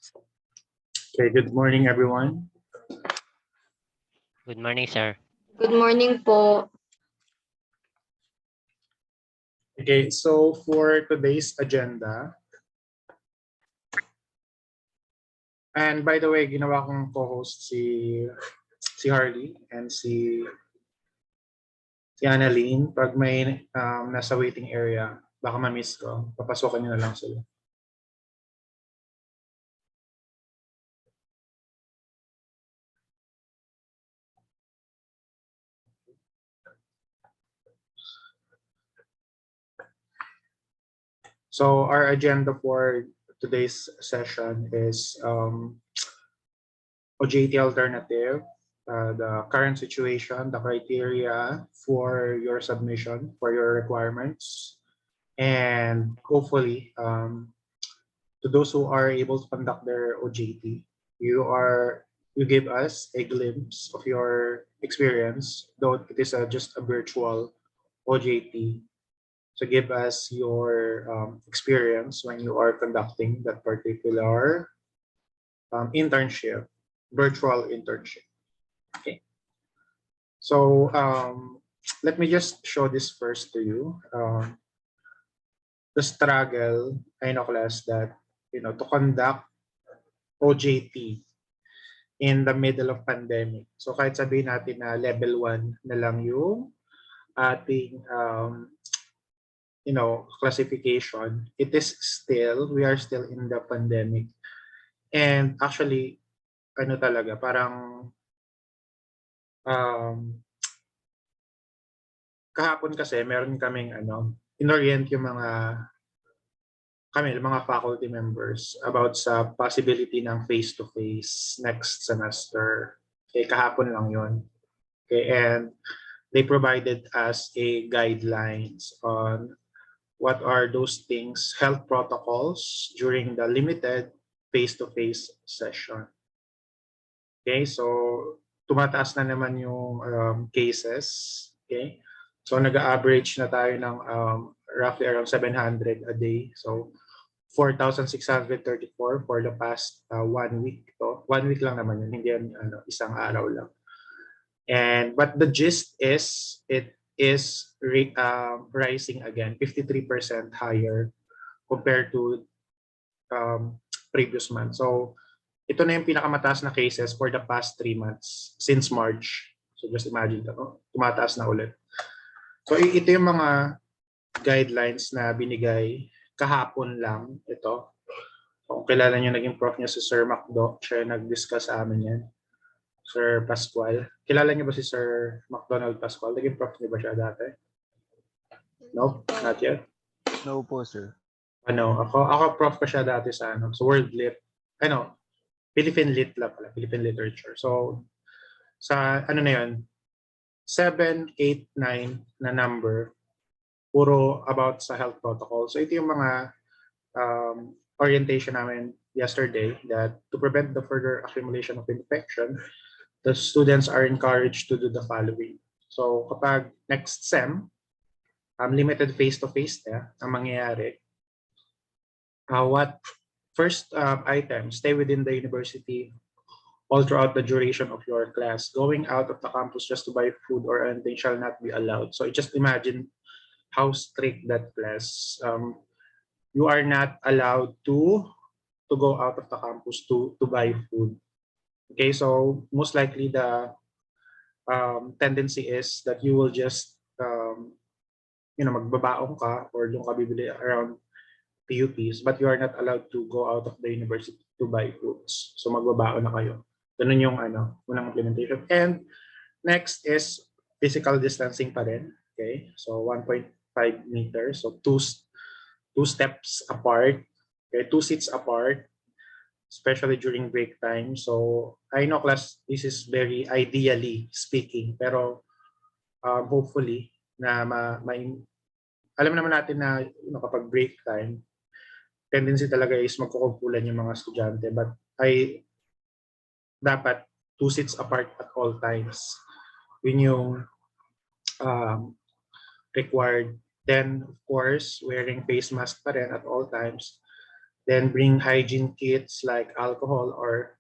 Okay, good morning, everyone. Good morning, sir. Good morning po. Okay, so for today's agenda, and by the way, ginawa kong co-host si Harley and si Annalyn. Pag may nasa waiting area, baka ma-miss ko, papasokan nyo na lang sila. So our agenda for today's session is OJT alternative, the current situation, the criteria for your submission, for your requirements, and hopefully to those who are able to conduct their OJT, you give us a glimpse of your experience, though it is just a virtual OJT. So give us your experience when you are conducting that particular internship, virtual internship. Okay. So let me just show this first to you. The struggle, I know class, that to conduct OJT in the middle of pandemic. So kahit sabihin natin na level 1 na lang yung ating classification, we are still in the pandemic. And actually, talaga, parang kahapon kasi meron kaming inorient yung mga faculty members about sa possibility ng face-to-face next semester. Okay, kahapon lang yun. Okay, and they provided us a guidelines on what are those things, health protocols during the limited face-to-face session. Okay, so tumataas na naman yung cases. Okay, so nag-average na tayo ng roughly around 700 a day. So 4,634 for the past 1 week. So 1 week lang naman yun, hindi yan isang araw lang. But the gist is it is rising again, 53% higher compared to previous month. So ito na yung pinakamataas na cases for the past 3 months since March. So just imagine tumataas na ulit. So ito yung mga guidelines na binigay kahapon lang ito. Kung kilala niyo, naging prof niya si Sir Macdo, siya nag-discuss sa amin yan. Sir Pascual. Kilala niyo ba si Sir McDonald Pascual? Naging prof niyo ba siya dati? No, not yet. No po, sir. Ako prof ko siya dati sa sa World Lit. Philippine Lit lang pala, Philippine Literature. So sa na yun, 7, 8, 9 na number, puro about sa health protocol. So ito yung mga orientation namin yesterday, that to prevent the further accumulation of infection, the students are encouraged to do the following. So kapag next sem, limited face-to-face ang mangyayari, what first item, stay within the university all throughout the duration of your class. Going out of the campus just to buy food or anything shall not be allowed. So just imagine how strict that class. You are not allowed to go out of the campus to buy food. Okay, so most likely the tendency is that you will just magbabaong ka or doon ka bibili around PUPs, but you are not allowed to go out of the university to buy foods. So magbabaon na kayo. Ganun yung unang implementation. And next is physical distancing pa rin. Okay, so 1.5 meters, so two steps apart, okay, 2 seats apart, especially during break time. So I know class, this is very ideally speaking, pero hopefully na alam naman natin na kapag break time, tendency talaga is magkukumpulan yung mga estudyante, but dapat 2 seats apart at all times. Yun yung required. Then, of course, wearing face mask pa rin at all times. Then bring hygiene kits like alcohol or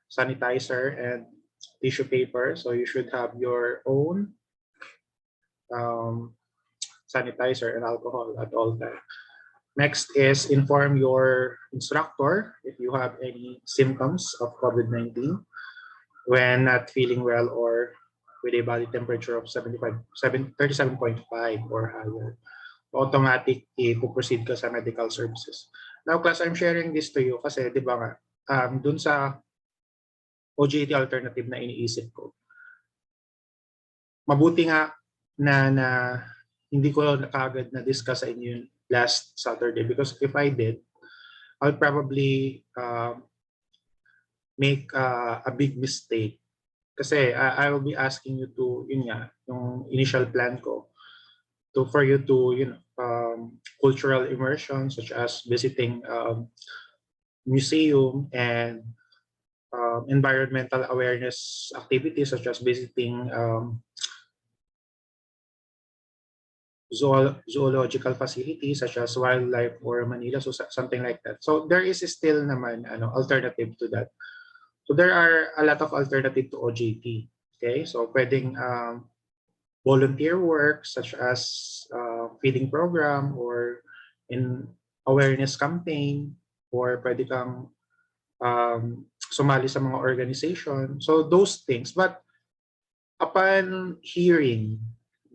sanitizer and tissue paper. So you should have your own um, sanitizer and alcohol at all times. Next is inform your instructor if you have any symptoms of COVID-19 when not feeling well or with a body temperature of 37.5 or higher. Automatic i-proceed ka sa medical services. Now, class, I'm sharing this to you kasi di ba nga, dun sa OJT alternative na iniisip ko, mabuti nga na hindi ko kagad na-discuss sa inyo last Saturday because if I did, I'll probably make a big mistake. Kasi I will be asking you to, yun nga, yung initial plan ko, for you to, cultural immersion such as visiting museum and environmental awareness activities such as visiting zoological facilities such as wildlife or Manila, so something like that. So there is still naman alternative to that. So there are a lot of alternative to OJT. Okay, so pwedeng volunteer work such as feeding program or in awareness campaign or pwede kang sumali sa mga organization. So those things. But upon hearing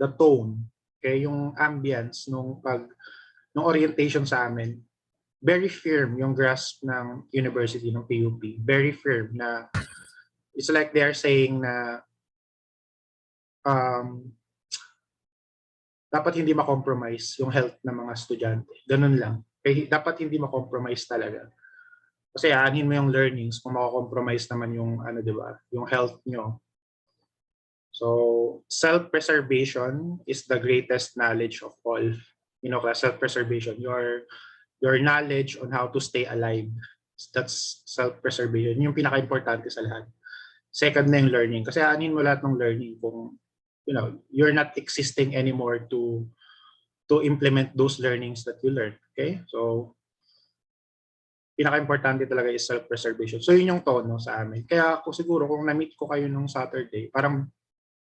the tone, okay, yung ambience nung orientation sa amin, very firm yung grasp ng university ng PUP. Very firm na it's like they are saying na dapat hindi ma-compromise yung health ng mga estudyante. Ganun lang. Kaya dapat hindi ma-compromise talaga. Kasi aanhin mo yung learnings kung mako-compromise naman yung di ba, yung health nyo. So, self-preservation is the greatest knowledge of all. Self-preservation, your knowledge on how to stay alive. That's self-preservation. Yung pinaka-importante sa lahat. Second na yung learning. Kasi aanhin mo lahat ng learning kung you're not existing anymore to implement those learnings that you learned. Okay? So, pinaka-importante talaga is self-preservation. So, yun yung tono sa amin. Kaya siguro kung na-meet ko kayo nung Saturday, parang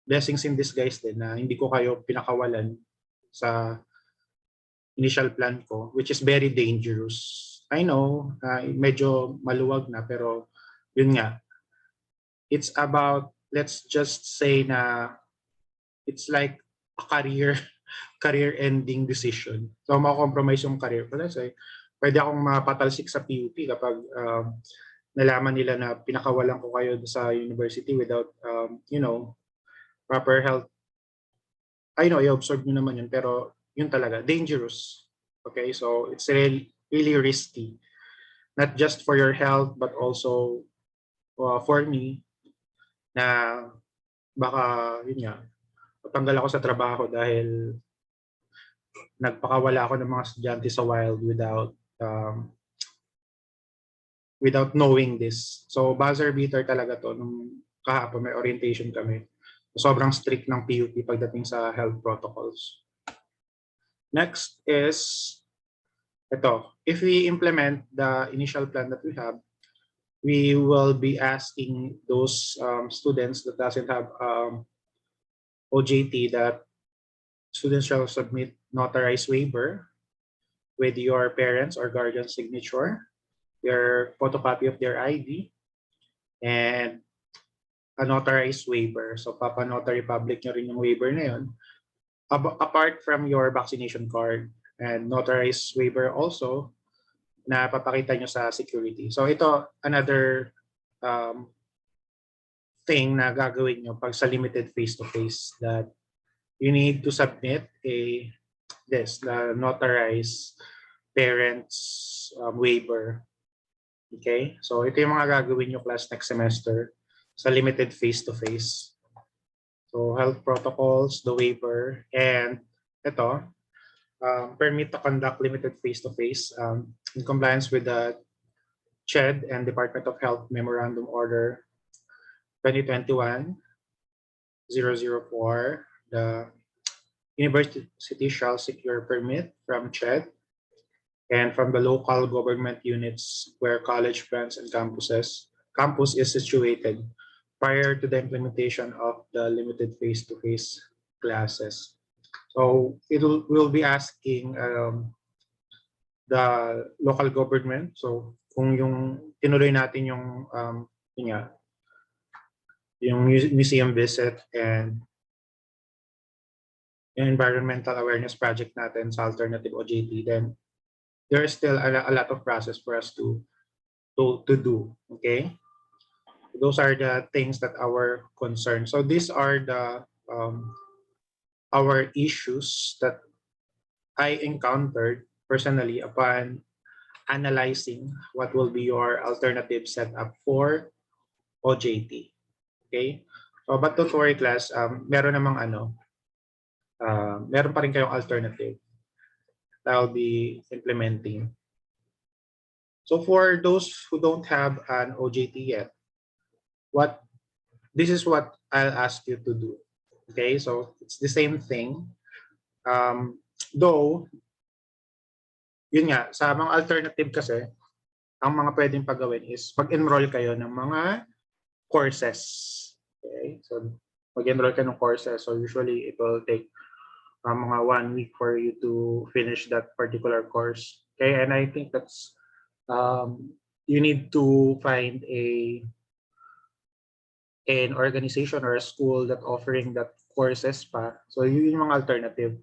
blessings in disguise din na hindi ko kayo pinakawalan sa initial plan ko, which is very dangerous. I know, medyo maluwag na, pero yun nga. It's about, let's just say na it's like a career-ending decision. So, makakompromise yung career ko. Let's say, pwede akong mapatalsik sa PUP kapag nalaman nila na pinakawalan ko kayo sa university without, proper health. I know, i-observe nyo naman yun, pero yun talaga, dangerous. Okay, so it's really, really risky. Not just for your health, but also for me, na baka, yun nga, patanggal ako sa trabaho dahil nagpakawala ako ng mga estudyante sa wild without knowing this. So buzzer beater talaga to. Nung kahapon may orientation kami. Sobrang strict ng PUP pagdating sa health protocols. Next is ito. If we implement the initial plan that we have, we will be asking those students that doesn't have OJT that students shall submit notarized waiver with your parents or guardian signature, your photocopy of their ID, and a notarized waiver. So, papa-notary public nyo rin yung waiver na yun. Apart from your vaccination card and notarized waiver also na papakita nyo sa security. So, ito, another thing na gagawin nyo pag sa limited face-to-face that you need to submit the notarized parents waiver. Okay? So, ito yung mga gagawin nyo class next semester sa limited face-to-face. So, health protocols, the waiver, and ito, permit to conduct limited face-to-face in compliance with the CHED and Department of Health Memorandum Order 2021-004. The university shall secure permit from CHED and from the local government units where college branch and campus is situated prior to the implementation of the limited face-to-face classes. So we'll be asking the local government. So kung yung tinuloy natin yun nga, yung museum visit and yung environmental awareness project natin sa alternative OJT, then there is still a lot of process for us to do. Okay, those are the things that our concern. So these are the our issues that I encountered personally upon analyzing what will be your alternative setup for OJT. Okay? So, but don't worry class, meron namang meron pa rin kayong alternative that I'll be implementing. So for those who don't have an OJT yet, this is what I'll ask you to do. Okay? So it's the same thing. Though, yun nga, sa mga alternative kasi, ang mga pwedeng pagawin is mag-enroll kayo ng mga courses. Okay? So, mag-enroll ka ng courses. So, usually, it will take mga 1 week for you to finish that particular course. Okay? And I think that's, you need to find an organization or a school that offering that courses pa. So, yun yung mga alternative.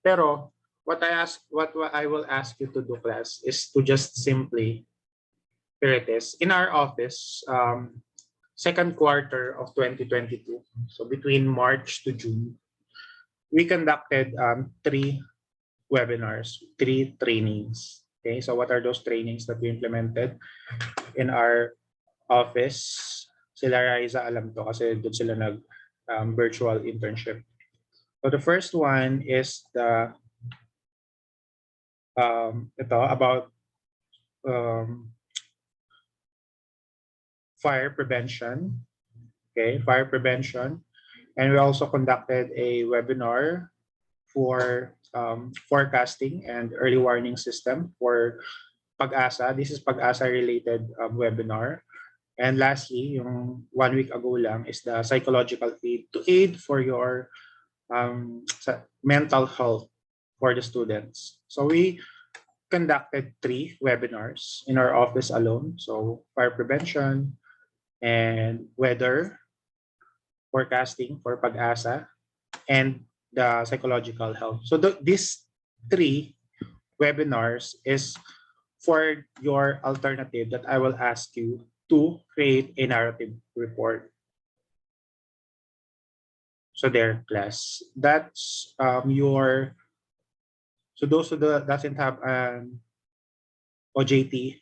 Pero, what I will ask you to do, class, is to just simply, here it is, in our office, second quarter of 2022, so between March to June, we conducted 3 webinars, 3 trainings. Okay, so what are those trainings that we implemented in our office? Sila Raisa alam to kasi doon sila nag virtual internship. So the first one is the ito about fire prevention. Okay, fire prevention. And we also conducted a webinar for forecasting and early warning system for Pag-asa. This is Pag-asa related webinar. And lastly, yung 1 week ago lang is the psychological aid to aid for your mental health for the students. So we conducted 3 webinars in our office alone. So fire prevention and weather forecasting for Pag-asa and the psychological health. So these 3 webinars is for your alternative that I will ask you to create a narrative report. So there, class. That's your. So those who doesn't have an OJT,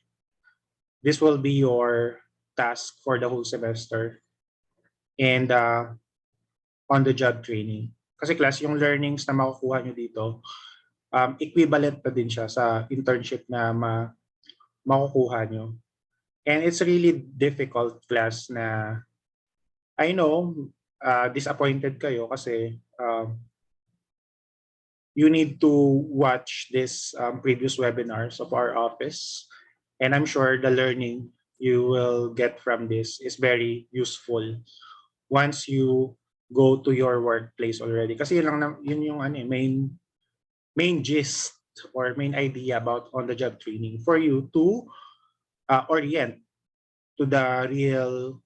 this will be your task for the whole semester and on-the-job training. Kasi class, yung learnings na makukuha nyo dito, equivalent pa din siya sa internship na makukuha nyo. And it's really difficult, class, na I know disappointed kayo kasi you need to watch this previous webinars of our office. And I'm sure the learning you will get from this is very useful once you go to your workplace already. Kasi yun yung main gist or main idea about on-the-job training for you to orient to the real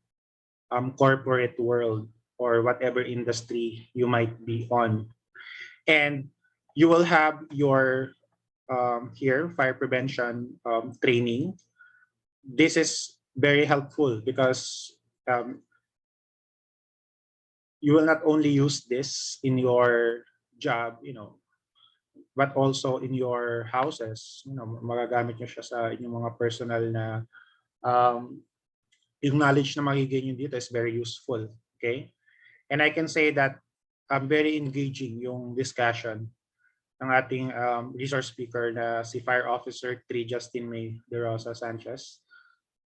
corporate world or whatever industry you might be on. And you will have your here fire prevention training. This is very helpful because you will not only use this in your job, but also in your houses. Magagamit nyo siya sa inyong mga personal na yung knowledge na magiging nyo dito is very useful. Okay? And I can say that very engaging yung discussion ng ating resource speaker na si Fire Officer 3 Justin May De Rosa Sanchez.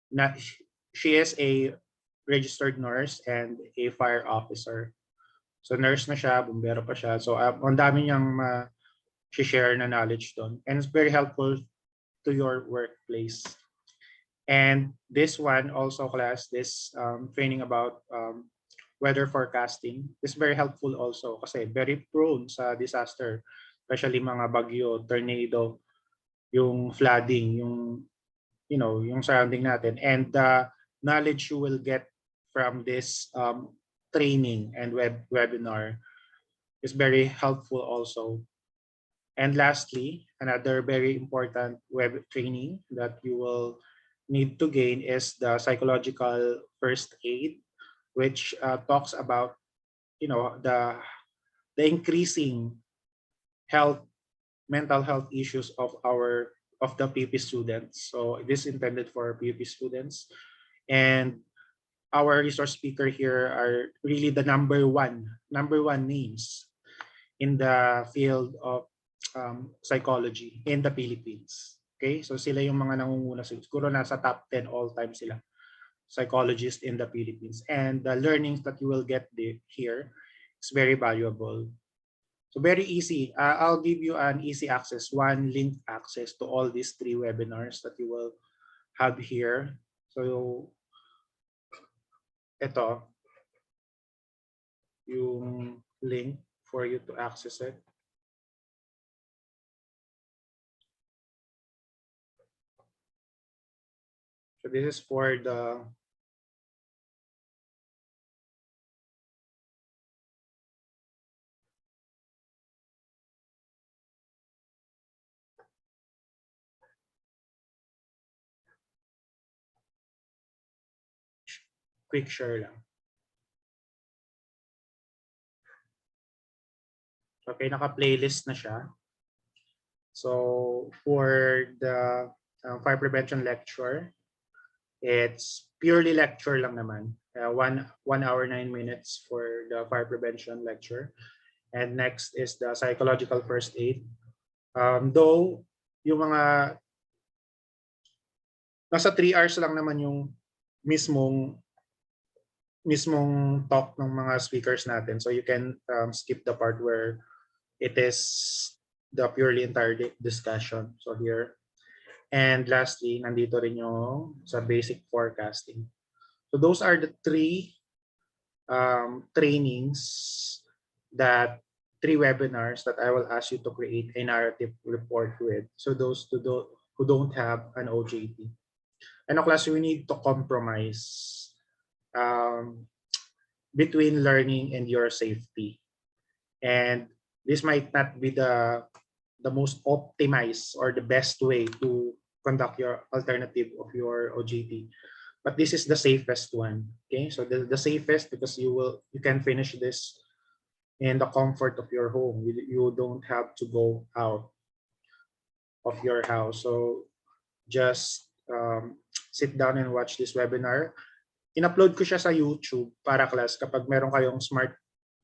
Na she is a registered nurse and a fire officer. So nurse na siya, bumbero pa siya. So ang dami niyang ma-share na knowledge doon. And it's very helpful to your workplace. And this one also, class, this training about weather forecasting is very helpful also kasi very prone sa disaster, especially mga bagyo, tornado, yung flooding, yung yung surrounding natin, and the knowledge you will get from this training and webinar is very helpful also. And lastly, another very important web training that you will need to gain is the psychological first aid, which talks about the increasing health mental health issues of the PP students. So this is intended for PP students, and our resource speaker here are really the number one names in the field of psychology in the Philippines. Okay, so sila yung mga nangunguna, siguro nasa top 10 all time sila, psychologists in the Philippines, and the learnings that you will get here is very valuable. So very easy. I'll give you an easy access, one link access to all these 3 webinars that you will have here. So ito yung link for you to access it. So this is for the quick share lang. Okay, naka-playlist na siya. So for the fire prevention lecture, it's purely lecture lang naman. 1 hour 9 minutes for the fire prevention lecture. And next is the psychological first aid. Though yung mga nasa 3 hours lang naman yung mismong talk ng mga speakers natin. So you can skip the part where it is the purely entire discussion. So here. And lastly, nandito rin yung sa basic forecasting. So those are the 3 trainings, that 3 webinars that I will ask you to create a narrative report with. So those who don't have an OJT. And class, we need to compromise between learning and your safety. And this might not be the most optimized or the best way to conduct your alternative of your OJT, but this is the safest one. Okay, so the safest because you can finish this in the comfort of your home. You don't have to go out of your house. So just sit down and watch this webinar. In-upload ko siya sa YouTube para, class, kapag meron kayong smart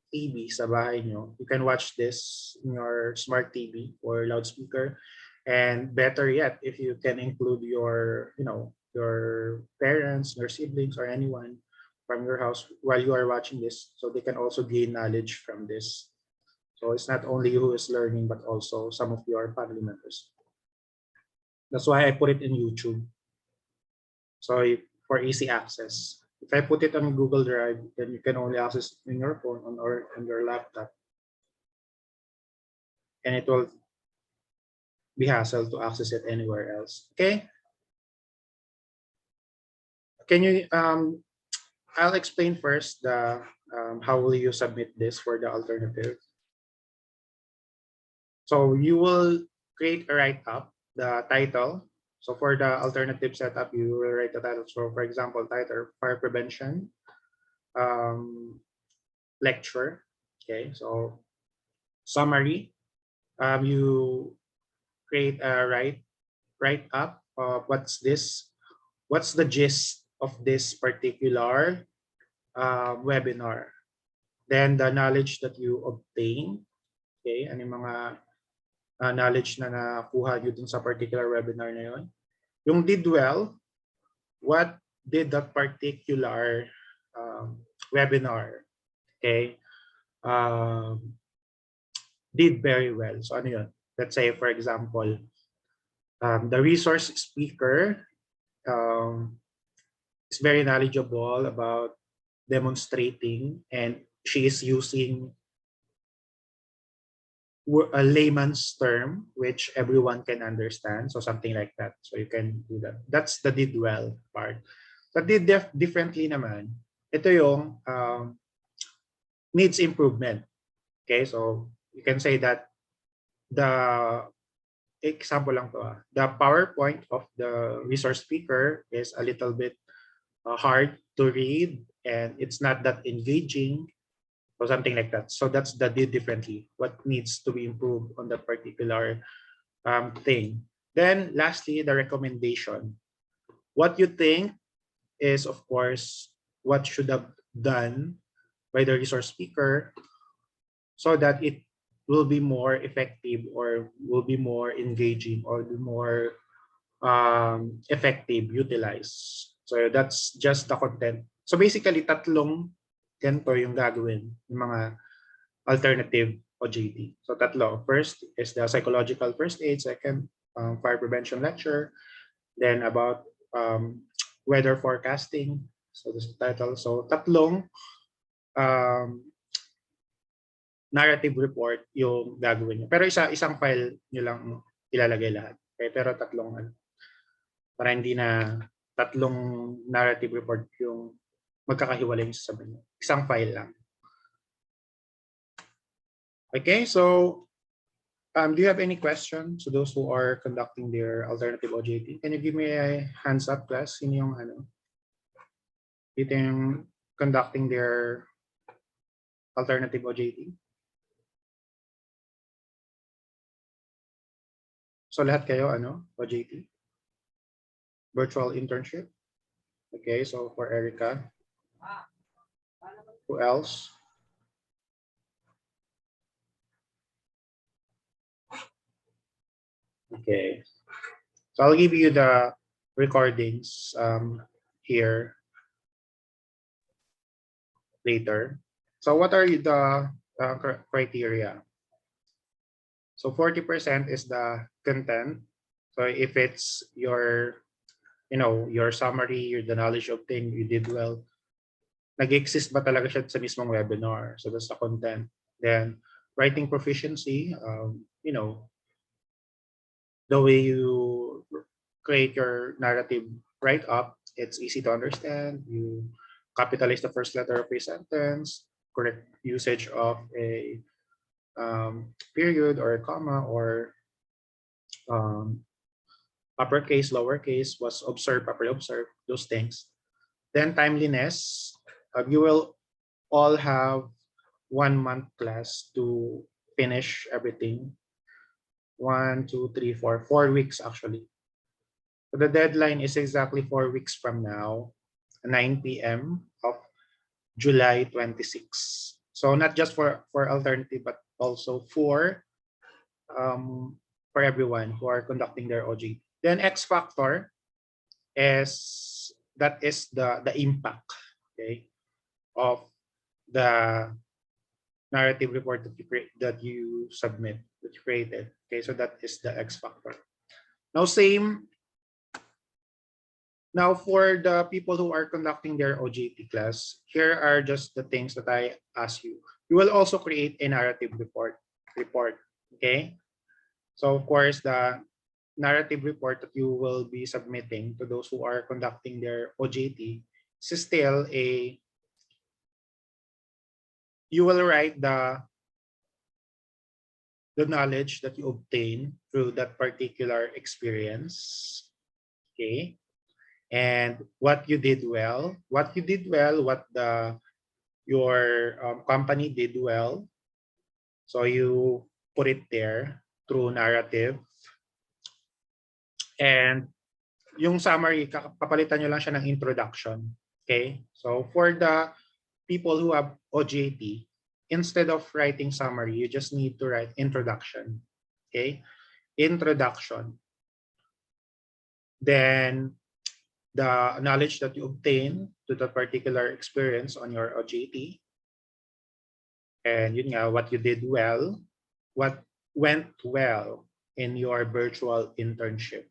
TV sa bahay nyo, you can watch this in your smart TV or loudspeaker. And better yet, if you can include your parents, your siblings, or anyone from your house while you are watching this, so they can also gain knowledge from this. So it's not only you who is learning, but also some of your family members. That's why I put it in YouTube. So for easy access. If I put it on Google Drive, then you can only access it in your phone or on your laptop. And it will be hassle to access it anywhere else. Okay? Can you, I'll explain first the how will you submit this for the alternative. So you will create a write-up, the title. So for the alternative setup, you will write the title. So for example, title, fire prevention lecture. Okay, so summary, you create a write-up of what's the gist of this particular webinar. Then the knowledge that you obtain. Okay, ano yung mga knowledge na nakuha nyo dun sa particular webinar na yun. Yung did well, what did that particular webinar, okay, did very well. So ano yun? Let's say, for example, The resource speaker um, is very knowledgeable about demonstrating, and she is using a layman's term which everyone can understand. So something like that. So you can do that. That's the did well part. But did differently naman. Ito yung needs improvement. Okay, so you can say that the example lang to. The PowerPoint of the resource speaker is a little bit hard to read and it's not that engaging or something like that. So that's the did differently. What needs to be improved on that particular thing. Then lastly, the recommendation. What you think is, of course, what should have done by the resource speaker so that it will be more effective or will be more engaging or be more effective utilized. So that's just the content. So basically, tatlong ganito yung gagawin ng mga alternative OJT. So tatlo. First is the psychological first aid. Second, fire prevention lecture. Then about weather forecasting. So this is the title. So tatlong um, narrative report yung gagawin niyo. Pero isang file niyo lang ilalagay lahat. Okay? Pero tatlong para hindi na tatlong narrative report yung magkakahiwalay yung sasabihin niyo. Isang file lang. Okay, so do you have any questions to those who are conducting their alternative OJT? Can you give me a hands up, class? Sino yung dito yung conducting their alternative OJT? So lahat kayo OJT? Virtual internship? Okay, so for Erica. Who else? Okay. So I'll give you the recordings here later. So what are the criteria? So 40% is the content. So if it's your, your summary, the knowledge obtained, you did well, nag-exist ba talaga siya sa mismong webinar? So that's the content. Then writing proficiency, the way you create your narrative write-up, it's easy to understand. You capitalize the first letter of a sentence, correct usage of a period or a comma or uppercase, lowercase, was observed, properly observed, those things. Then timeliness, you will all have 1 month class to finish everything. 1, 2, 3, 4, 4 weeks actually. So the deadline is exactly 4 weeks from now, 9 p.m. of July 26. So not just for alternative, but also for everyone who are conducting their OJT. Then X factor is the impact, okay, of the narrative report that you submit, that you created. Okay, so that is the X factor. Now for the people who are conducting their OJT class, here are just the things that I ask you. You will also create a narrative report. Okay, so of course the narrative report that you will be submitting to those who are conducting their OJT is still you will write the knowledge that you obtain through that particular experience. Okay, and what you did well, what your company did well. So you put it there through narrative. And yung summary, papalitan nyo lang siya ng introduction. Okay? So for the people who have OJT, instead of writing summary, you just need to write introduction. Okay? Introduction. Then the knowledge that you obtain to the particular experience on your OJT. And yun nga, what you did well, what went well in your virtual internship.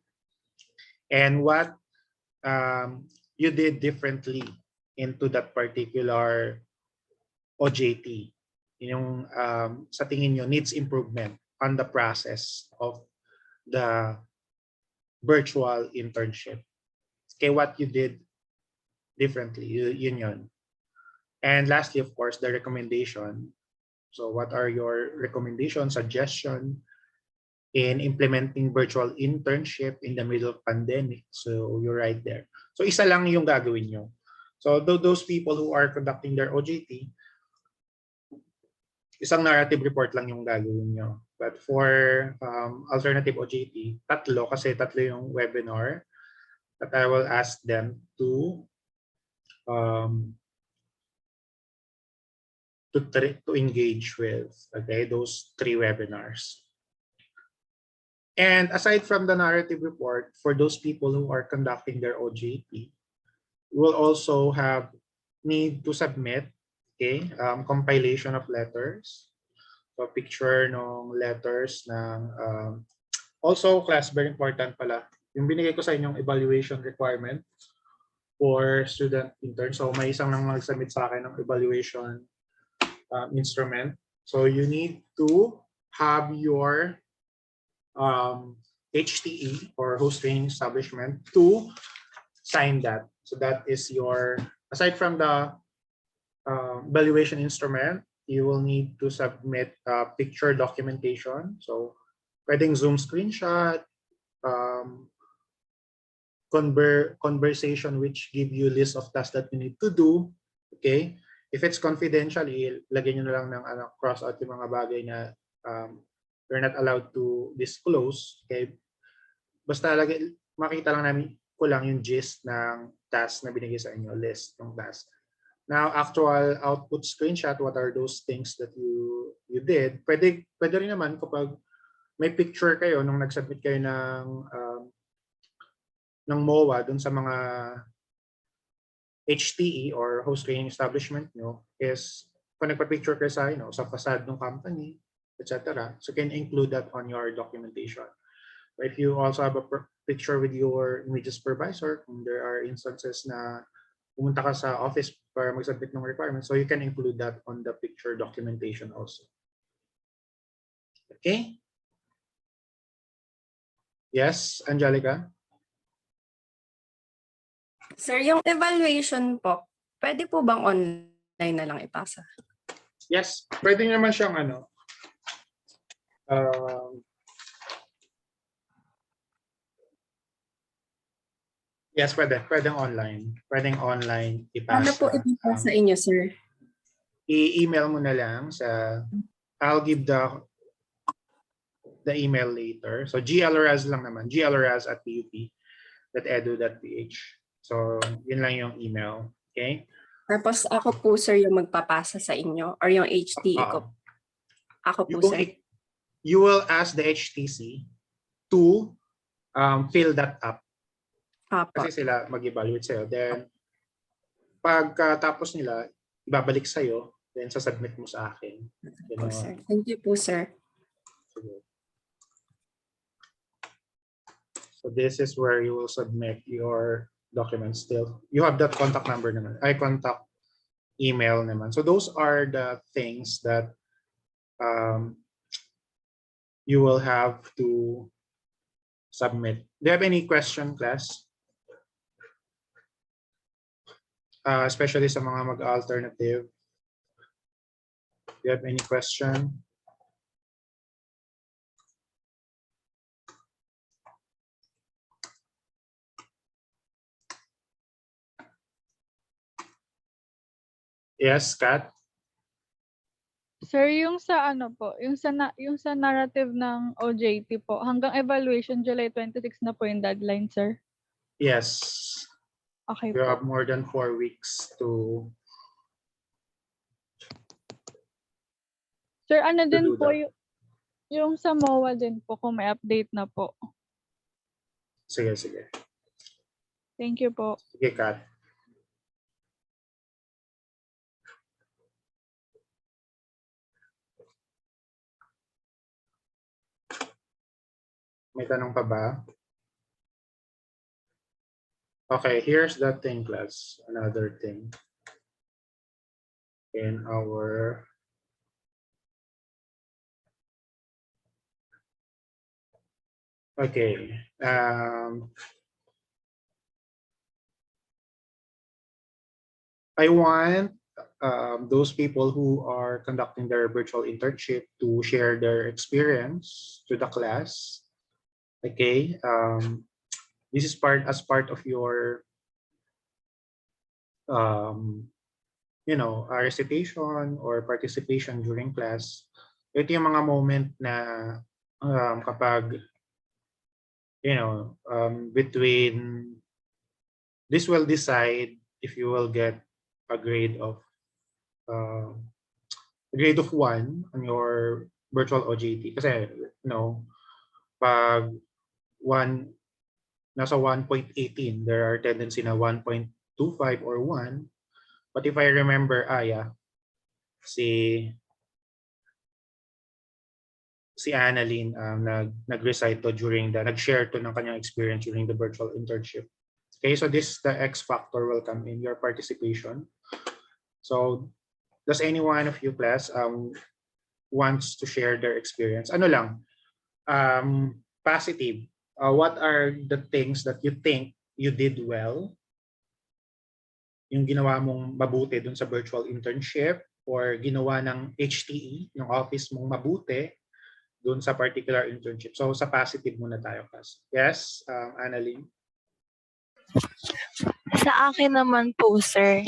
and what you did differently into that particular OJT. Yung sa tingin nyo needs improvement on the process of the virtual internship. Okay, what you did differently, yun yun. And lastly, of course, the recommendation. So what are your recommendations, suggestion in implementing virtual internship in the middle of pandemic? So you're right there. So isa lang yung gagawin nyo. So those people who are conducting their OJT, isang narrative report lang yung gagawin nyo. But for alternative OJT, tatlo kasi tatlo yung webinar that I will ask them to engage with, okay, those 3 webinars. And aside from the narrative report, for those people who are conducting their OJT, will also need to submit, okay, compilation of letters. So picture ng letters ng also class, very important pala. Yung binigay ko sa inyong evaluation requirement for student intern. So may isang nang mag-submit sa akin ng evaluation instrument. So you need to have your HTE or host training establishment to sign that. So that is your, aside from the evaluation instrument, you will need to submit picture documentation. So pwedeng Zoom screenshot, conversation which give you list of tasks that you need to do. Okay? If it's confidential, ilagay nyo na lang ng cross out yung mga bagay na you're not allowed to disclose. Okay? Basta makita lang namin ko lang yung gist ng task na binigay sa inyo, list ng task. Now, actual output screenshot, what are those things that you did? Pwede rin naman kapag may picture kayo nung nag-submit kayo ng MOA dun sa mga HTE or host training establishment nyo is kung nagpa-picture kayo sa facade ng company, etc. So you can include that on your documentation. If you also have a picture with your immediate supervisor, kung there are instances na pumunta ka sa office para mag-submit ng requirements, so you can include that on the picture documentation also. Okay? Yes, Angelica? Sir, yung evaluation po, pwede po bang online na lang ipasa? Yes, pwede naman siyang yes, pwedeng online. Pwedeng online ipasa. Ano po ipasa sa inyo, sir? I-email mo na lang I'll give the email later. So glras lang naman, glras@pup.edu.ph. So yun lang yung email. Okay? Tapos ako po, sir, yung magpapasa sa inyo or yung HTE ko. Ako po, sir. You will ask the HTC to fill that up. Kasi sila mag-evaluate sa'yo. Then, pagkatapos nila, ibabalik sa'yo, then sasubmit mo sa akin. Po, sir. Thank you po, sir. So this is where you will submit your documents still. You have that contact number naman. Contact email naman. So those are the things that you will have to submit. Do you have any question, class? Especially sa mga mag-alternative. Do you have any question? Yes, Kat? Sir, yung sa yung sa narrative ng OJT po, hanggang evaluation July 26 na po yung deadline, sir. Yes. Okay You po. have more than 4 weeks to Sir, ano din do po that. yung sa MOA din po kung may update na po. Sige. Thank you po. Sige, Kat. May tanong pa ba? Okay, here's the thing, class. Another thing in our okay. I want those people who are conducting their virtual internship to share their experience to the class. Okay, this is part of your um, recitation or participation during class. Ito yung mga moment na kapag between this will decide if you will get a grade of uh, a grade of 1 on your virtual OJT. Kasi, pag 1, nasa 1.18, there are tendency na 1.25 or 1. But if I remember, si si Annalyn nag-recite to nag-share to ng kanyang experience during the virtual internship. Okay, so the X factor will come in your participation. So, does any one of you class wants to share their experience? Ano lang, positive. What are the things that you think you did well? Yung ginawa mong mabuti dun sa virtual internship or ginawa ng HTE, ng office mong mabuti dun sa particular internship. So, sa positive muna tayo, class. Yes, Annalyn? Sa akin naman po, sir,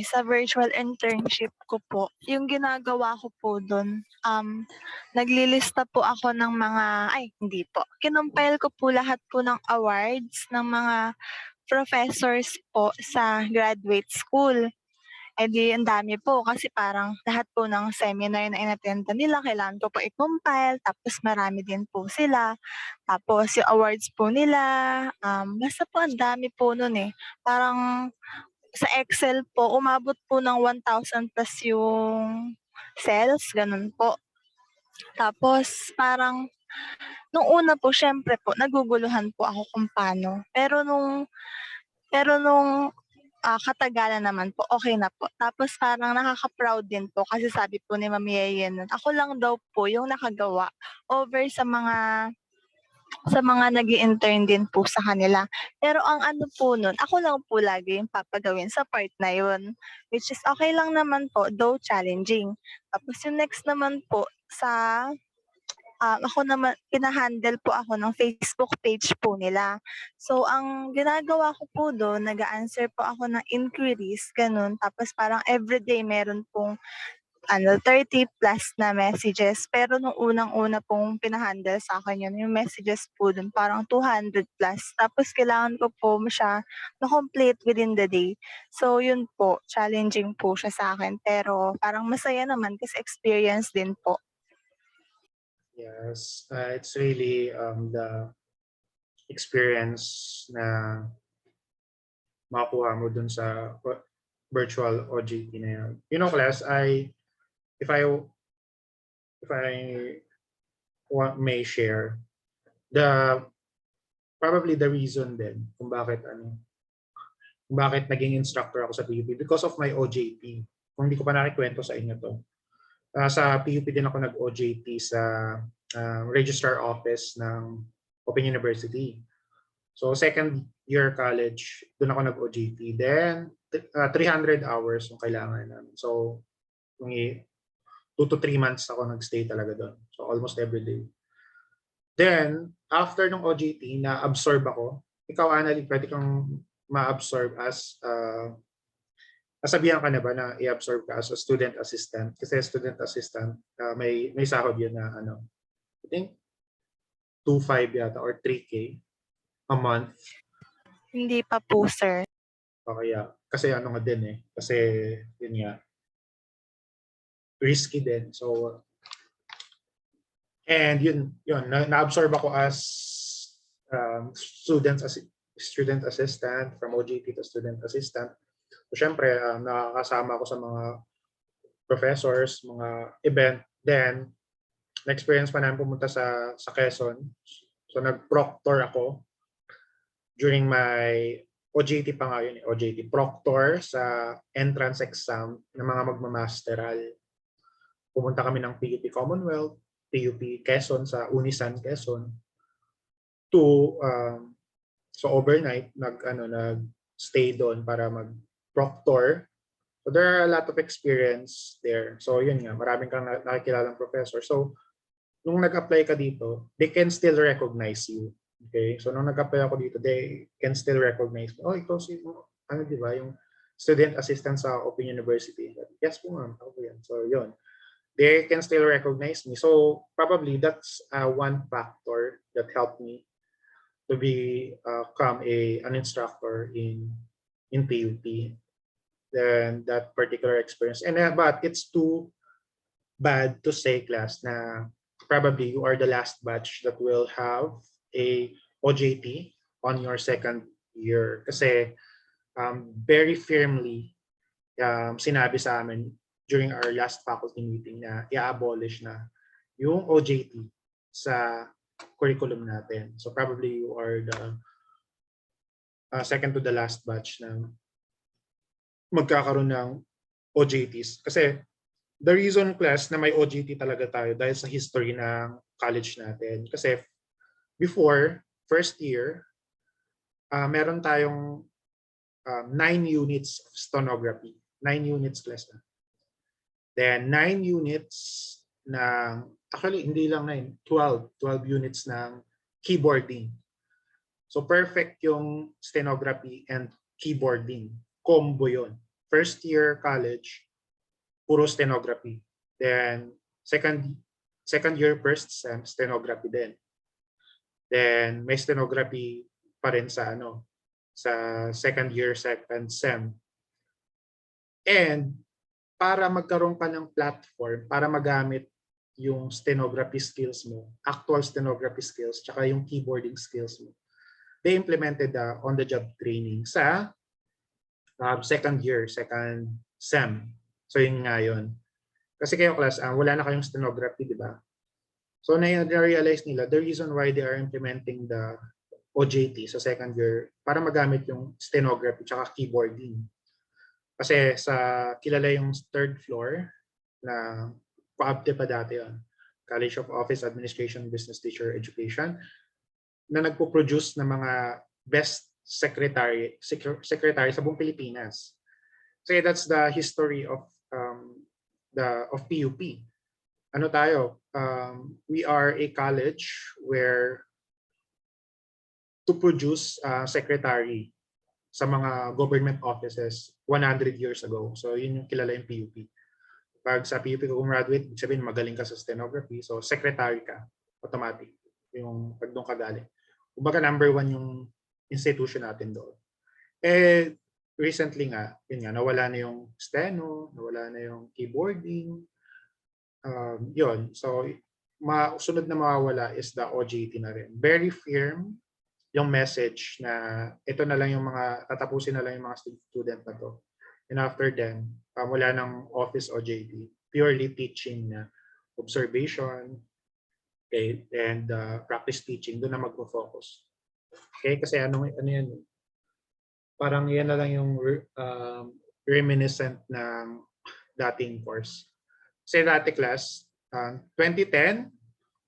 sa virtual internship ko po, yung ginagawa ko po doon, naglilista po ako ng hindi po, kinumpile ko po lahat po ng awards ng mga professors po sa graduate school. Eh di ang dami po kasi parang lahat po ng seminar na inattenda nila kailangan ko po i-compile tapos marami din po sila. Tapos yung awards po nila, basta po ang dami po nun eh. Parang sa Excel po, umabot po ng 1,000 plus yung cells, ganun po. Tapos parang nung una po, syempre po, naguguluhan po ako kung paano. Pero nung katagalan naman po, okay na po. Tapos parang nakaka-proud din po kasi sabi po ni Ma'am Yeye nun, ako lang daw po yung nakagawa over sa mga nag-i-intern din po sa kanila. Pero ang ano po nun, ako lang po lagi yung papagawin sa part na yun. Which is okay lang naman po, though challenging. Tapos yung next naman po, ako naman, pinahandle po ako ng Facebook page po nila. So, ang ginagawa ko po doon, nag-answer po ako ng inquiries, ganun. Tapos parang everyday meron pong 30 plus na messages. Pero nung unang-una pong pinahandle sa akin yun, yung messages po dun, parang 200 plus. Tapos kailangan ko po siya na-complete within the day. So yun po, challenging po siya sa akin. Pero parang masaya naman kasi experience din po. Yes, it's really the experience na makuha mo dun sa virtual OJT na yun. You know, class, if I may share, probably the reason din kung bakit naging instructor ako sa PUP because of my OJT. Kung hindi ko pa nakikwento sa inyo to. Sa PUP din ako nag-OJT sa registrar office ng Open University. So second year college, doon ako nag-OJT. Then 300 hours yung kailangan namin. So 2 to 3 months ako nagstay talaga doon. So almost every day. Then after ng OJT, na-absorb ako. Ikaw, Annalyn, pwede kang ma-absorb as nasabihan ka na ba na i-absorb ka as a student assistant? Kasi student assistant, may sahod yun na I think 2.5 yata or 3K a month. Hindi pa po, sir. Kaya, kasi nga din eh. Kasi yun nga, risky din. So, and yun na-absorb ako as student assistant, from OJT to student assistant. So, syempre, nakakasama ako sa mga professors, mga event. Then, na-experience pa namin pumunta sa Quezon. So, nag-proctor ako during my OJT pa nga yun, OJT proctor sa entrance exam ng mga magmamasteral. Pumunta kami ng PUP Commonwealth, PUP Quezon sa Unisan Quezon to so overnight nag-stay doon para mag-proctor. So there are a lot of experience there. So yun nga, maraming kang nakikilalang professor. So nung nag-apply ka dito, they can still recognize you. Okay? So nung nag-apply ako dito, they can still recognize me. Oh, ikaw si di ba, yung student assistant sa Open University. Yes po ma'am, ako yan. So yun. They can still recognize me. So probably that's one factor that helped me to become an instructor in PUP. Then that particular experience. And but it's too bad to say, class, na probably you are the last batch that will have a OJT on your second year. Kasi very firmly sinabi sa amin during our last faculty meeting na i-abolish na yung OJT sa curriculum natin. So probably you are the second to the last batch na magkakaroon ng OJTs. Kasi the reason, class, na may OJT talaga tayo dahil sa history ng college natin. Kasi before, first year, meron tayong 9 units of stenography. 9 units, class na. Then 9 units ng, actually hindi lang 9, 12 units ng keyboarding. So perfect yung stenography and keyboarding. Combo yun. First year college, puro stenography. Then second year first sem, stenography din. Then may stenography pa rin sa sa second year second sem. And para magkaroon ka ng platform para magamit yung stenography skills mo, actual stenography skills, tsaka yung keyboarding skills mo, they implemented on-the-job training sa second year, second sem. So yun nga yun. Kasi kayo, class, wala na kayong stenography, di ba? So na-realize nila the reason why they are implementing the OJT sa second year para magamit yung stenography tsaka keyboarding. Kasi sa kilala yung third floor na PABTE pa dati yun, College of Office Administration Business Teacher Education, na nagpo-produce ng mga best secretary sa buong Pilipinas. So that's the history of PUP. Ano tayo? We are a college where to produce secretary sa mga government offices 100 years ago. So yun yung kilala yung PUP. Pag sa PUP ka graduate, ibig sabihin magaling ka sa stenography. So secretary ka, automatic. Yung pag doon ka galing. Kumbaga number 1 yung institution natin doon. Eh, recently nga, yun nga, nawala na yung steno, nawala na yung keyboarding. Yun. So, sunod na mawawala is the OJT na rin. Very firm yung message na ito na lang yung mga, tatapusin na lang yung mga student na to. And after then, wala ng office OJT. Purely teaching na observation, okay, and practice teaching. Doon na magpo-focus. Okay, kasi ano yan, parang yan na lang yung reminiscent ng dating course. Kasi dati, class, 2010,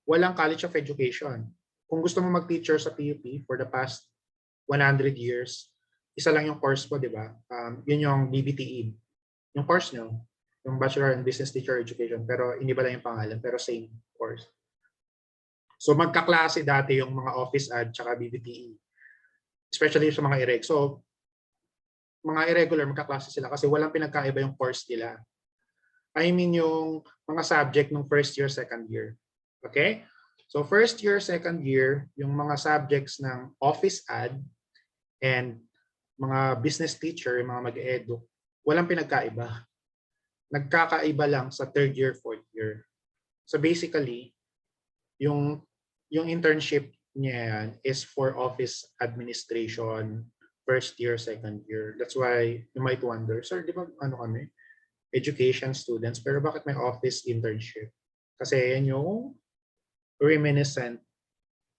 walang College of Education. Kung gusto mo mag-teacher sa PUP for the past 100 years, isa lang yung course mo, di ba? Yun yung BBTE. Yung course nyo, yung Bachelor in Business Teacher Education, pero iniba lang yung pangalan, pero same course. So magkaklase dati yung mga office ad tsaka BBTE. Especially sa mga ireg. So mga irregular, magkaklase sila kasi walang pinagkaiba yung course nila. I mean yung mga subject ng first year, second year. Okay? So first year, second year, yung mga subjects ng office ad and mga business teacher, mga mag-edu, walang pinagkaiba. Nagkakaiba lang sa third year, fourth year. So basically, yung internship niya yan is for office administration, first year, second year. That's why you might wonder, sir, di ba kami? Education students, pero bakit may office internship? Kasi yan yung reminiscent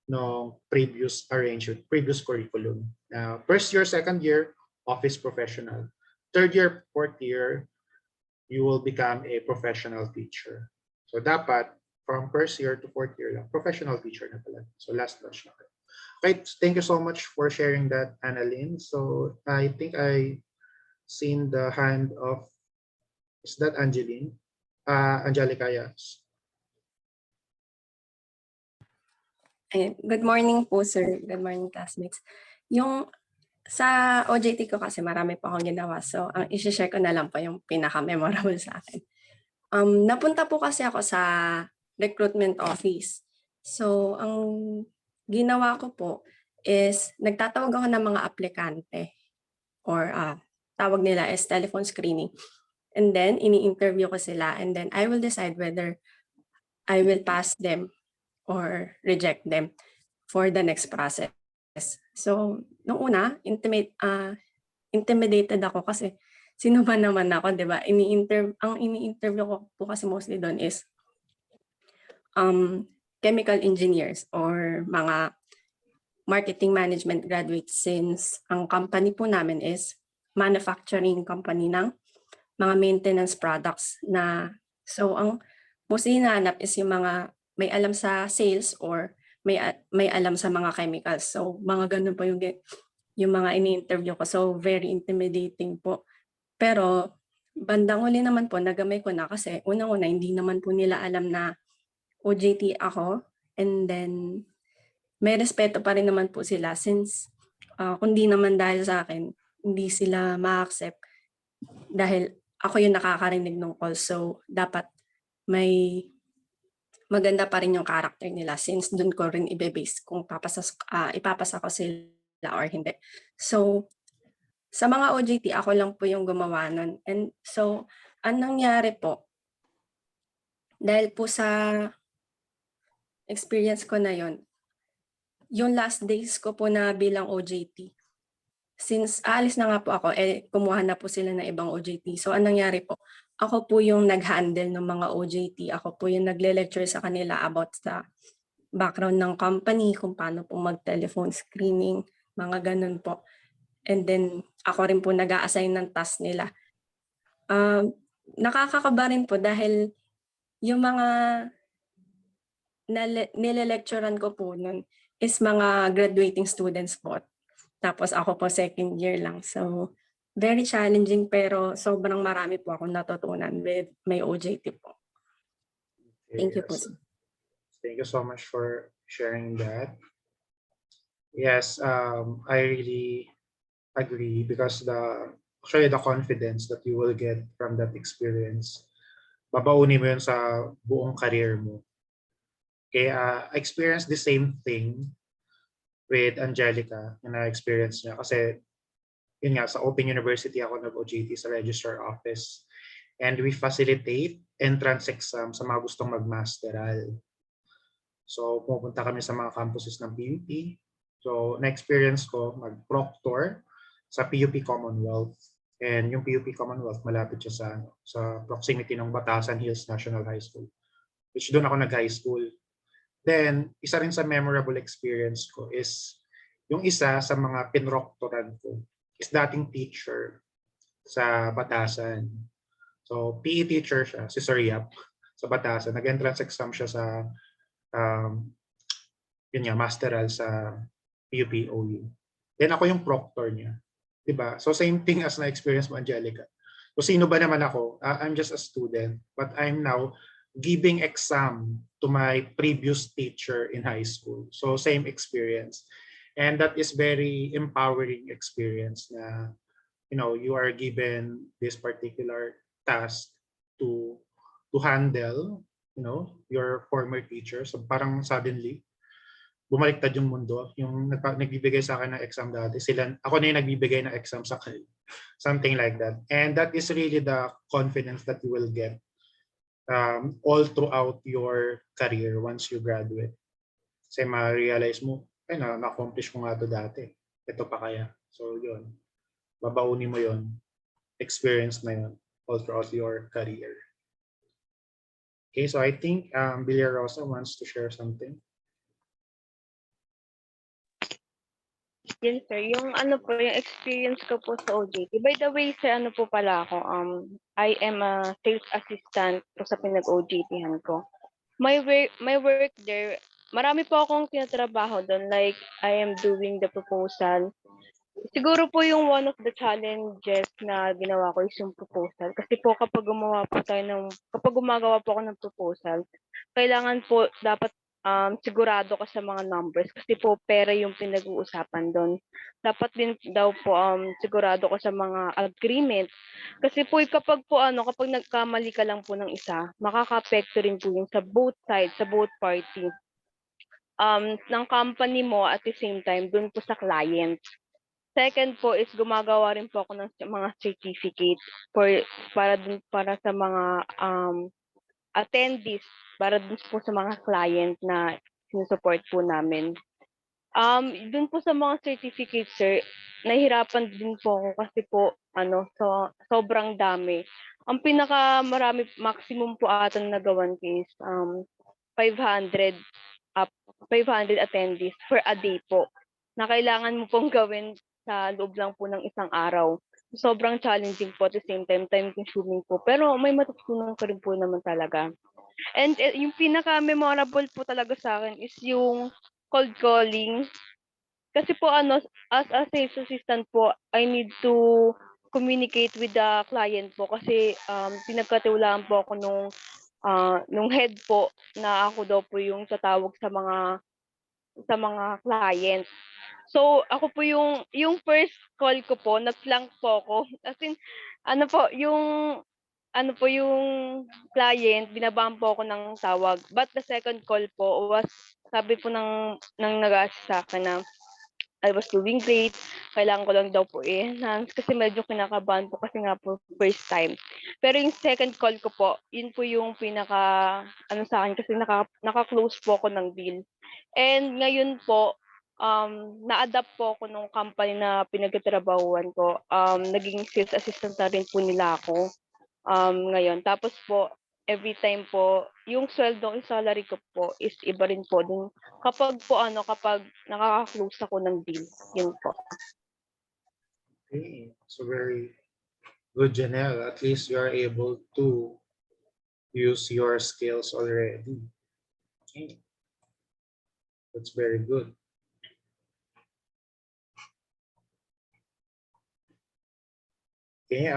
no previous arrangement, previous curriculum. First year, second year, office professional. Third year, fourth year, you will become a professional teacher. So dapat from first year to fourth year lang, professional teacher na pala. So last batch na. Okay, thank you so much for sharing that, Annalyn. So I think I seen the hand of, is that Angeline? Angelica, yes. Good morning po, sir. Good morning, classmates. Yung sa OJT ko kasi marami pa akong ginawa. So, ang isi-share ko na lang po yung pinaka-memorable sa akin. Napunta po kasi ako sa recruitment office. So, ang ginawa ko po is nagtatawag ako ng mga aplikante or tawag nila is telephone screening. And then, ini-interview ko sila and then I will decide whether I will pass them or reject them for the next process. So, nung una, intimidated ako kasi sino ba naman ako, 'di ba? Ang ini-interview ko po kasi mostly doon is chemical engineers or mga marketing management graduates since ang company po namin is manufacturing company ng mga maintenance products na so ang mostly hinahanap is yung mga may alam sa sales or may alam sa mga chemicals. So mga ganun po yung mga ini-interview ko. So very intimidating po. Pero bandang huli naman po nagamay ko na kasi unang-una hindi naman po nila alam na OJT ako and then may respeto pa rin naman po sila since kundi naman dahil sa akin hindi sila ma-accept dahil ako yung nakakarinig ng call. So dapat may maganda pa rin yung character nila since dun ko rin ibe-base kung ipapasa ko sila or hindi. So, sa mga OJT, ako lang po yung gumawa nun. And so, anong nangyari po, dahil po sa experience ko na yon, yung last days ko po na bilang OJT, since aalis na nga po ako, kumuha na po sila ng ibang OJT. So, anong nangyari po, ako po yung nag-handle ng mga OJT. Ako po yung nagle-lecture sa kanila about sa background ng company, kung paano po mag-telephone screening, mga ganun po. And then, ako rin po nag-a-assign ng task nila. Nakakakaba rin po dahil yung mga nile-lecturean ko po nun is mga graduating students po. Tapos ako po second year lang. So, very challenging pero sobrang marami po akong natutunan with my OJT po. Thank you po. Yes. Thank you so much for sharing that. Yes, I really agree because actually the confidence that you will get from that experience, babauni mo yun sa buong career mo. Kaya I experienced the same thing with Angelica na experience niya kasi yun nga, sa Open University ako nag-OJT sa Registrar Office. And we facilitate entrance exam sa mga gustong mag-masteral. So, pupunta kami sa mga campuses ng PUP. So, na-experience ko mag-proctor sa PUP Commonwealth. And yung PUP Commonwealth, malapit siya sa proximity ng Batasan Hills National High School. Which doon ako nag-high school. Then, isa rin sa memorable experience ko is yung isa sa mga pinroctoran ko is dating teacher sa Batasan. So, PE teacher siya, si Sir Yap, sa Batasan. Nag-entrance exam siya sa yun nga, masteral sa PUP-OU. Then ako yung proctor niya. Diba? So, same thing as na-experience mo, Angelica. So, sino ba naman ako? I'm just a student, but I'm now giving exam to my previous teacher in high school. So, same experience. And that is very empowering experience na, you know, you are given this particular task to handle, you know, your former teacher. So parang suddenly, bumaliktad yung mundo. Yung nagbibigay sa akin ng exam dati, ako na yung nagbibigay ng exam sa kanila. Something like that. And that is really the confidence that you will get all throughout your career once you graduate. Kasi ma-realize mo, ay na-accomplish ko nga ito dati. Ito pa kaya. So yun, babauni mo yun. Experience na yun all throughout your career. Okay, so I think Rosa wants to share something. Yun sir, yung ano po, yung experience ko po sa OJT. By the way sir, ano po pala ako, I am a sales assistant po sa pinag-OJT-han ko. My work there, marami po akong tinatrabaho doon. Like, I am doing the proposal. Siguro po yung one of the challenges na ginawa ko is yung proposal. Kasi po kapag gumagawa po ako ng proposal, kailangan po dapat sigurado ka sa mga numbers kasi po pera yung pinag-uusapan doon. Dapat din daw po sigurado ka sa mga agreement. Kasi po kapag nagkamali ka lang po ng isa, makaka-apekto rin po yung sa both sides, sa both party ng company mo at the same time dun po sa client. Second po is gumagawa rin po ako ng mga certificate for para sa mga attendees, para dun po sa mga client na sinusupport po namin. Dun po sa mga certificate sir, nahihirapan din po ako kasi po sobrang dami. Ang pinakamarami maximum po ata na nagawan ko is 500 up 500 attendees per a day po na kailangan mo pong gawin sa loob lang po ng isang araw. Sobrang challenging po at the same time, time consuming po. Pero may matutunan ko rin po naman talaga. And yung pinaka-memorable po talaga sa akin is yung cold calling. Kasi po as a sales assistant po, I need to communicate with the client po kasi pinagkatiwalaan po ako nung head po na ako daw po yung tatawag sa mga clients. So ako po yung first call ko po, nag-blank po ako. As in, ano po, yung client, binabaan po ako ng tawag. But the second call po was, sabi po ng nag-assist sa akin na I was doing great. Kailangan ko lang daw po i-enhance kasi medyo kinakabahan po kasi nga po first time. Pero yung second call ko po, yun po yung sa akin kasi naka-close po ako ng deal. And ngayon po, na-adapt po ako nung company na pinagtatrabahuan ko. Naging sales assistant na rin po nila ako ngayon. Tapos po, every time po, yung salary ko po is iba rin po dun. Kapag nakaka-close ako ng deal, yun po. Okay, so very good, Janelle. At least you are able to use your skills already. Okay, that's very good. Okay,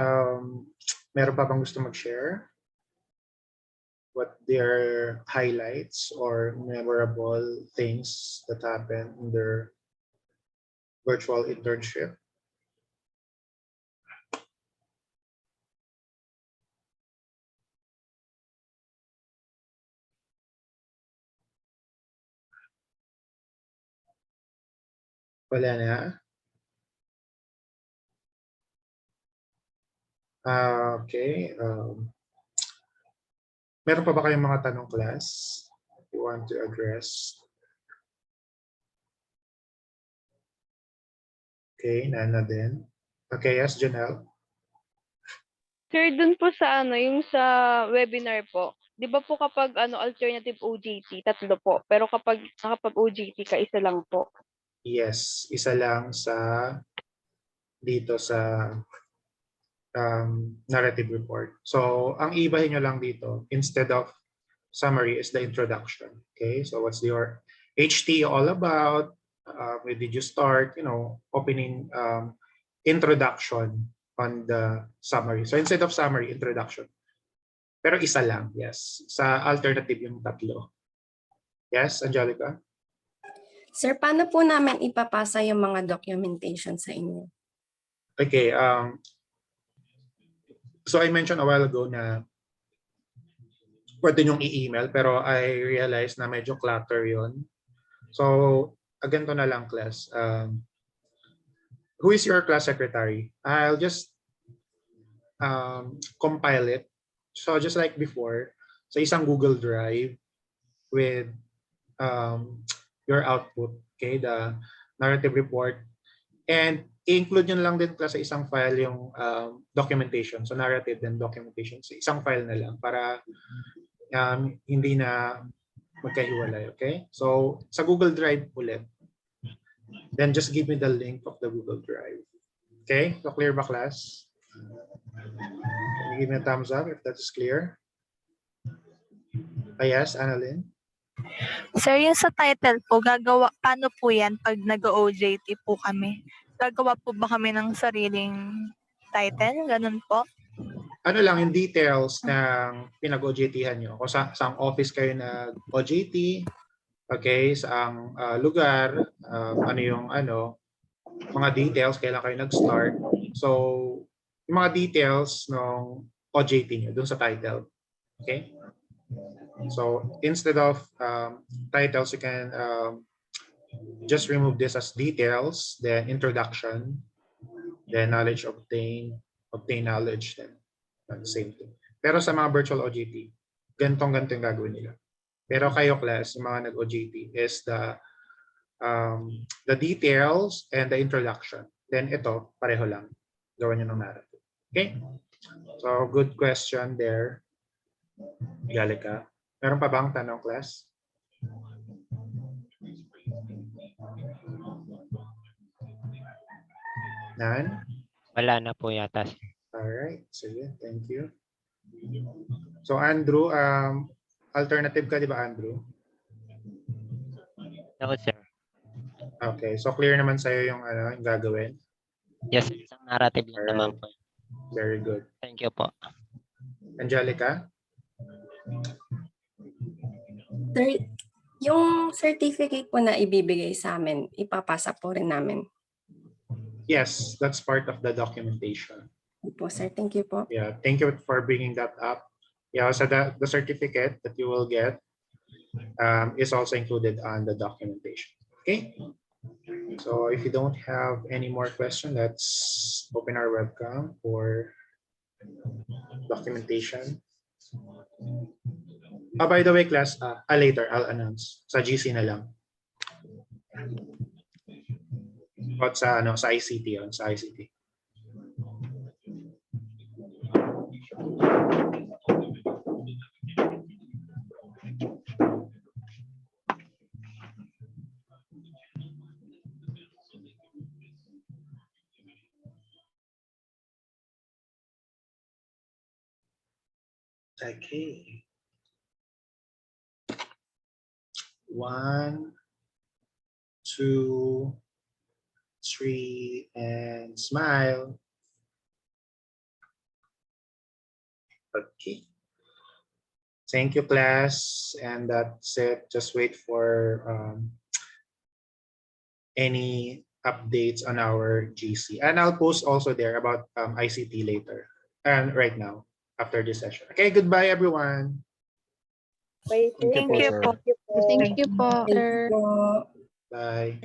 meron pa bang gusto mag-share? What their highlights or memorable things that happened in their virtual internship? Wala na? Okay. Meron pa ba kayong mga tanong, class? You want to address? Okay, Nana din. Okay, yes, Janelle. Sir, dun po sa yung sa webinar po, 'di ba po kapag alternative OJT, tatlo po. Pero kapag nakapag-OJT ka, isa lang po. Yes, isa lang dito sa narrative report. So, ang ibahin nyo lang dito, instead of summary, is the introduction. Okay, so what's your HT all about? Where did you start? Opening introduction on the summary. So instead of summary, introduction. Pero isa lang, yes. Sa alternative yung tatlo. Yes, Angelica? Sir, paano po namin ipapasa yung mga documentation sa inyo? Okay, so I mentioned a while ago na pwede nyong i-email pero I realized na medyo clutter yon. So, ganito na lang, class. Who is your class secretary? I'll just compile it. So, just like before, sa isang Google Drive with your output, okay, the narrative report. And i-include nyo lang din sa isang file yung documentation. So, narrative and documentation. So, isang file na lang para hindi na magkahiwalay, okay? So, sa Google Drive ulit, then just give me the link of the Google Drive. Okay, so clear ba class? Can you give me a thumbs up if that is clear? Yes, Annalyn? Sir, yung sa title po, paano po yan pag nag-OJT po kami? Gagawa po ba kami ng sariling title? Ganun po? Ano lang yung details ng pinag-OJT-han nyo? Kung saang office kayo nag-OJT, okay, saang lugar, ano yung mga details, kailan kayo nag-start. So, yung mga details ng OJT nyo dun sa title. Okay? So, instead of titles, you can just remove this as details, then introduction, then knowledge obtain knowledge, then same thing. Pero sa mga virtual OJT, ganito yung gagawin nila. Pero kayo class, yung mga nag-OJT is the details and the introduction. Then ito, pareho lang. Gawin nyo ng narrative. Okay? So, good question there. Galika. Meron pa bang tanong, class? Nan? Wala na po yata. Alright. Sige. Thank you. So, Andrew, alternative ka, di ba, Andrew? No, sir. Okay. So, clear naman sa'yo yung gagawin? Yes, sir. Isang narrative lang naman po. Very good. Thank you po. Angelica? Sir, yung certificate po na ibibigay sa amin, ipapasa po rin namin. Yes, that's part of the documentation. Po, sir. Thank you po. Yeah, thank you for bringing that up. Yeah, so the certificate that you will get is also included on the documentation. Okay. So if you don't have any more questions, let's open our webcam for documentation. By the way, class, later I'll announce sa GC na lang. At sa ICT yun, sa ICT. Okay. 1, 2, 3, and smile. Okay. Thank you, class. And that's it. Just wait for any updates on our GC. And I'll post also there about ICT later. And right now, after this session. Okay, goodbye, everyone. Bye, sir. Thank you po. Thank you po, Thank sir. you po. Bye.